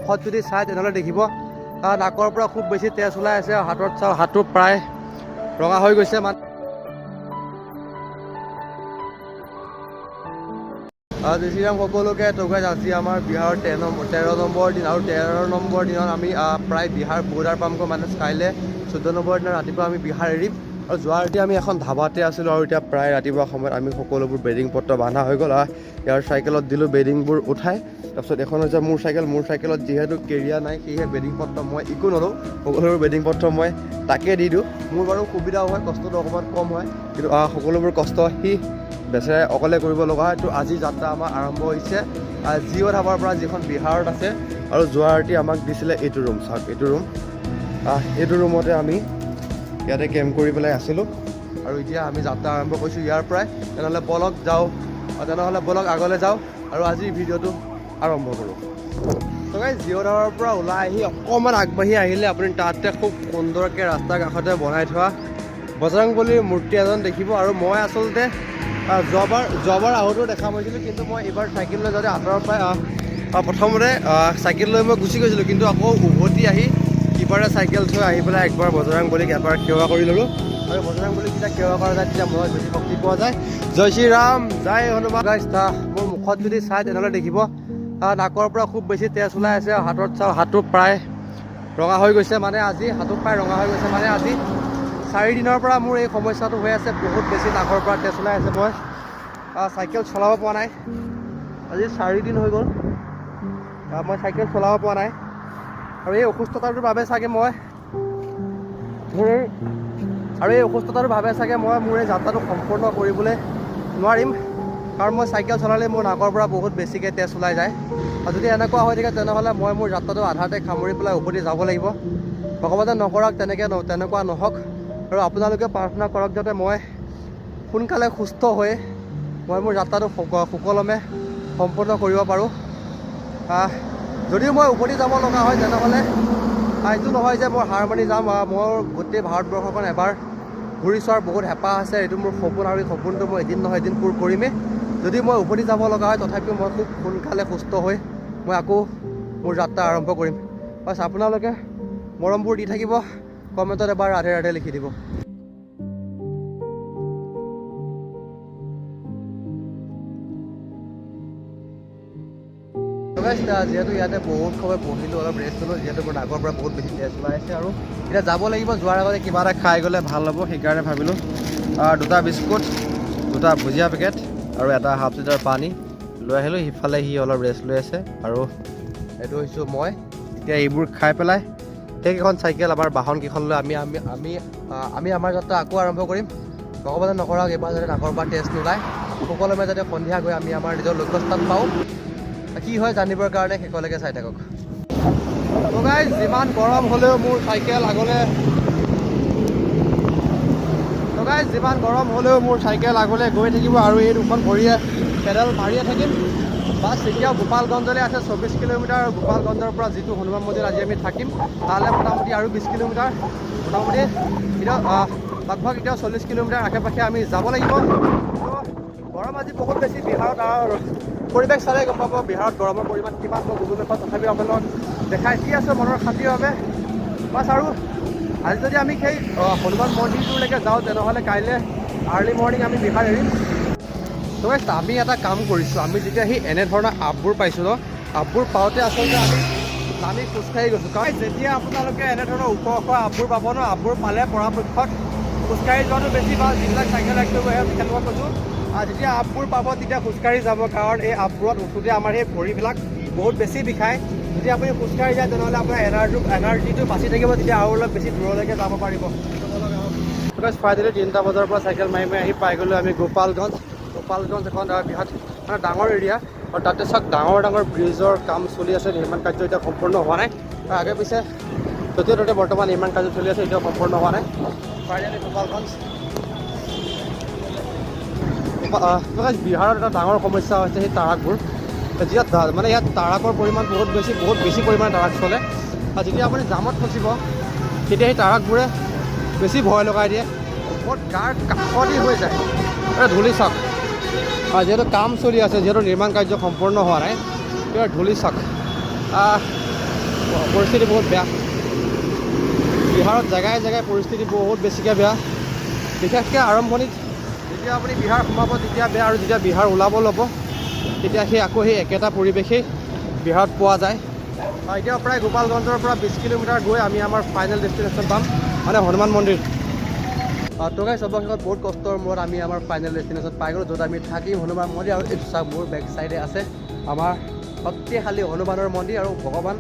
মুখত যদি চাই তেনেহ'লে দেখিব নাকৰ পৰা খুব বেছি তেজ ওলাই আছে। হাতত চাওঁ, হাতটো প্ৰায় ৰঙা হৈ গৈছে। জয় শ্ৰীৰাম সকলোকে। তো গাইজ আজি আমাৰ বিহাৰৰ 13 নম্বৰ দিন, আৰু 13 নম্বৰ দিনত আমি প্ৰায় বিহাৰ বৰ্ডাৰ পামগৈ। মানে কাইলৈ 14 নম্বৰ দিনা ৰাতিপুৱা আমি বিহাৰ এৰিম। আৰু যোৱা ৰাতি আমি এখন ধাবাতে আছিলোঁ, আৰু এতিয়া প্ৰায় ৰাতিপুৱা সময়ত আমি সকলোবোৰ বেডিং পত্ৰ বান্ধা হৈ গ'ল। ইয়াৰ চাইকেলত দিলোঁ বেডিংবোৰ উঠাই। তাৰপিছত এখন হৈছে মোৰ চাইকেলত যিহেতু কেৰিয়াৰ নাই, সেয়েহে বেডিং পত্ৰ মই একো নলওঁ, সকলোবোৰ বেডিং পত্ৰ মই তাকে দি দিওঁ। মোৰ বাৰু সুবিধাও হয়, কষ্টটো অকণমান কম হয়, কিন্তু সকলোবোৰ কষ্ট সি বেচেৰাই অকলে কৰিব লগা হয়। তো আজি যাত্ৰা আমাৰ আৰম্ভ হৈছে জিঅ' ধাবাৰ পৰা, যিখন বিহাৰত আছে। আৰু যোৱা ৰাতি আমাক দিছিলে এইটো ৰুম, চাওক এইটো ৰুমতে আমি ইয়াতে কেম্প কৰি পেলাই আছিলোঁ। আৰু এতিয়া আমি যাত্ৰা আৰম্ভ কৰিছোঁ ইয়াৰ পৰাই। তেনেহ'লে বলক আগলৈ যাওঁ আৰু আজিৰ ভিডিঅ'টো আৰম্ভ কৰোঁ। তো গাইজ জিঅ' ধাবাৰ পৰা ওলাই আহি অকণমান আগবাঢ়ি আহিলে আপুনি তাতে খুব সুন্দৰকৈ ৰাস্তাৰ কাষতে বনাই থোৱা বজৰংবলীৰ মূৰ্তি এজন দেখিব। আৰু মই আচলতে যোৱাবাৰ আহোঁতেও দেখা পাইছিলোঁ, কিন্তু মই এইবাৰ চাইকেল লৈ যাওঁতে আঁতৰৰ পৰাই প্ৰথমতে চাইকেল লৈ মই গুচি গৈছিলোঁ, কিন্তু আকৌ উভতি আহি ইবাৰে চাইকেল থৈ আহি পেলাই একবাৰ বজৰংবলীক এবাৰ সেৱা কৰি ল'লোঁ। আৰু বজৰংবলীক যেতিয়া সেৱা কৰা যায় তেতিয়া মনত বেছি শক্তি পোৱা যায়। জয় শ্ৰীৰাম, জয় হনুমান। গাইজ মোৰ মুখত যদি চাই তেনেহ'লে দেখিব নাকৰ পৰা খুব বেছি তেজ ওলাই আছে। হাতত চাওঁ, হাতটো প্ৰায় ৰঙা হৈ গৈছে। মানে আজি 4 দিনৰ পৰা মোৰ এই সমস্যাটো হৈ আছে। বহুত বেছি নাকৰ পৰা তেজ ওলাই আছে। মই চাইকেল চলাব পৰা নাই। আজি 4 দিন হৈ গ'ল মই চাইকেল চলাব পৰা নাই। আৰু এই অসুস্থতাটোৰ বাবে চাগে মই মোৰ এই যাত্ৰাটো সম্পূৰ্ণ কৰিবলৈ নোৱাৰিম, কাৰণ মই চাইকেল চলালে মোৰ নাকৰ পৰা বহুত বেছিকৈ তেজ ওলাই যায়। আৰু যদি এনেকুৱা হৈ থাকে তেনেহ'লে মই মোৰ যাত্ৰাটো আধাতে সামৰি পেলাই উভতি যাব লাগিব। ভগৱানে নকৰক তেনেকুৱা নহওক। আৰু আপোনালোকে প্ৰাৰ্থনা কৰক যাতে মই সোনকালে সুস্থ হৈ মই মোৰ যাত্ৰাটো সুকলমে সম্পূৰ্ণ কৰিব পাৰোঁ। যদিও মই উভতি যাব লগা হয় তেনেহ'লে এইটো নহয় যে মই হাৰ মানি যাম। মোৰ গোটেই ভাৰতবৰ্ষখন এবাৰ ঘূৰি চোৱাৰ বহুত হেঁপাহ আছে। এইটো মোৰ সপোন, আৰু এই সপোনটো মই এদিন নহয় এদিন পূৰ কৰিমেই। যদি মই উভতি যাব লগা হয় তথাপিও মই খুব সোনকালে সুস্থ হৈ মই আকৌ মোৰ যাত্ৰা আৰম্ভ কৰিম। বাছ আপোনালোকে মৰমবোৰ দি থাকিব, কমেণ্টত এবাৰ ৰাধে ৰাধে লিখি দিব। যিহেতু ইয়াতে বহুত সময় বহিলোঁ, অলপ ৰেষ্ট ল'লোঁ, যিহেতু মোৰ নাকৰ পৰা বহুত বেছি তেজ ওলাই আছে। আৰু এতিয়া যাব লাগিব, যোৱাৰ আগতে কিবা এটা খাই গ'লে ভাল হ'ব। সেইকাৰণে ভাবিলোঁ 2টা বিস্কুট, 2টা ভুজিয়া পেকেট আৰু 1 হাফ লিটাৰ পানী লৈ আহিলোঁ। সিফালে সি অলপ ৰেষ্ট লৈ আছে, আৰু এইটো হৈছোঁ মই। এতিয়া এইবোৰ খাই পেলাই সেইকেইখন চাইকেল, আমাৰ বাহনকেইখন লৈ আমি আমাৰ যাত্ৰা আকৌ আৰম্ভ কৰিম। ভগৱানে নকৰক এইবাৰ যাতে নাকৰ পৰা তেজ নোলায়, সুকলমে যাতে সন্ধিয়া গৈ আমি আমাৰ নিজৰ লক্ষ্যস্থান পাওঁ। কি হয় জানিবৰ কাৰণে শেষলৈকে চাই থাকক। তো গাইজ যিমান গৰম হ'লেও মোৰ চাইকেল আগলৈ গৈ থাকিব, আৰু এই দুখন ভৰিয়ে পেডেল মাৰিয়ে থাকিম। বাছ এতিয়াও গোপালগঞ্জলৈ আছে 24 কিলোমিটাৰ। আৰু গোপালগঞ্জৰ পৰা যিটো হনুমান মন্দিৰ আজি আমি থাকিম তালৈ মোটামুটি আৰু 20 কিলোমিটাৰ, মোটামুটি এতিয়া লগভগ 40 কিলোমিটাৰ আশে পাশে আমি যাব লাগিব। গৰম আজি বহুত বেছি বিহাৰত, আৰু পৰিৱেশ চালে গম পাব বিহাৰত গৰমৰ পৰিমাণ কিমান। মই গুগল মেপত তথাপিও আপোনালোকক দেখাই দি আছোঁ মনৰ শান্তিৰ বাবে। বাছ আৰু আজি যদি আমি সেই হনুমান মন্দিৰটোলৈকে যাওঁ তেনেহ'লে কাইলৈ আৰ্লি মৰ্ণিং আমি বিহাৰ এৰিম। তো আমি এটা কাম কৰিছোঁ, আমি যেতিয়া সেই এনেধৰণৰ আপবোৰ পাইছোঁ ন, আপবোৰ পাওঁতে আচলতে আমি খোজকাঢ়ি গৈছোঁ। কাৰণ যেতিয়া আপোনালোকে এনেধৰণৰ ওখ আপবোৰ পাব ন, আপবোৰ পালে পৰাপক্ষত খোজকাঢ়ি যোৱাটো বেছি ভাল। যিবিলাক চাইকেল ৰাইড কৰিব আহে তেনেকুৱা কৈছোঁ, যেতিয়া আপবোৰ পাব তেতিয়া খোজকাঢ়ি যাব, কাৰণ এই আপবোৰত উঠোঁতে আমাৰ সেই ভৰিবিলাক বহুত বেছি বিষায়। যদি আপুনি খোজকাঢ়ি যায় তেনেহ'লে আপোনাৰ এনাৰ্জিটো বাচি থাকিব, তেতিয়া আৰু অলপ বেছি দূৰলৈকে যাব পাৰিব। ফাইনেলি 3টা বজাৰ পৰা চাইকেল মাৰি আহি পাই গ'লোঁ আমি গোপালগঞ্জ এখন বিৰাট মানে ডাঙৰ এৰিয়া। আৰু তাতে চাওক ডাঙৰ ব্ৰিজৰ কাম চলি আছে, নিৰ্মাণ কাৰ্য এতিয়া সম্পূৰ্ণ হোৱা নাই। আৰু আগে পিছে য'তে ত'তে বৰ্তমান নিৰ্মাণ কাৰ্য চলি আছে, এতিয়াও সম্পূৰ্ণ হোৱা নাই। ফাইনেলি গোপালগঞ্জ। বিহাৰত এটা ডাঙৰ সমস্যা হৈছে সেই টাৰাকবোৰ। মানে ইয়াত টাৰাকৰ পৰিমাণ বহুত বেছি পৰিমাণে টাৰাক চলে। আৰু যেতিয়া আপুনি জামত ফচিব তেতিয়া সেই টাৰাকবোৰে বেছি ভয় লগাই দিয়ে, বহুত গাৰ কাষতি হৈ যায়। ধূলি চাওক, যিহেতু কাম চলি আছে, যিহেতু নিৰ্মাণ কাৰ্য সম্পূৰ্ণ হোৱা নাই, ধূলি চাওক। পৰিস্থিতি বহুত বেয়া। বিহাৰত জেগাই জেগাই পৰিস্থিতি বহুত বেছিকৈ বেয়া। বিশেষকৈ আৰম্ভণিত যেতিয়া আপুনি বিহাৰ সোমাব তেতিয়া বেয়া, আৰু যেতিয়া বিহাৰ ওলাব ল'ব তেতিয়া আকৌ সেই একেটা পৰিৱেশেই বিহাৰত পোৱা যায়। এতিয়া প্ৰায় গোপালগঞ্জৰ পৰা 20 কিলোমিটাৰ গৈ আমি আমাৰ ফাইনেল ডেষ্টিনেশ্যন পাম, মানে হনুমান মন্দিৰ। তো গাইছ অৱশেষত বহুত কষ্টৰ মূৰত আমি আমাৰ ফাইনেল ডেষ্টিনেশ্যন পাই গ'লোঁ, য'ত আমি থাকিম হনুমান মন্দিৰ। আৰু এইটো চাওক, মোৰ বেক চাইডে আছে আমাৰ শক্তিশালী হনুমানৰ মন্দিৰ। আৰু ভগৱান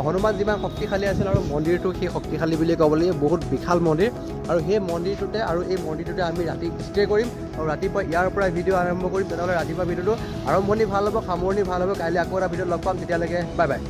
হনুমান যিমান শক্তিশালী আছিল আৰু মন্দিৰটো সেই শক্তিশালী বুলি ক'ব লাগিব, বহুত বিশাল মন্দিৰ। আৰু সেই মন্দিৰটোতে আমি ৰাতি ষ্টে কৰিম, আৰু ৰাতিপুৱা ইয়াৰ পৰাই ভিডিঅ' আৰম্ভ কৰিম। তেনেহ'লে ৰাতিপুৱা ভিডিঅ'টো আৰম্ভণি ভাল হ'ব, সামৰণি ভাল হ'ব। কাইলৈ আকৌ এটা ভিডিঅ'ত লগ পাম, তেতিয়ালৈকে বাই বাই।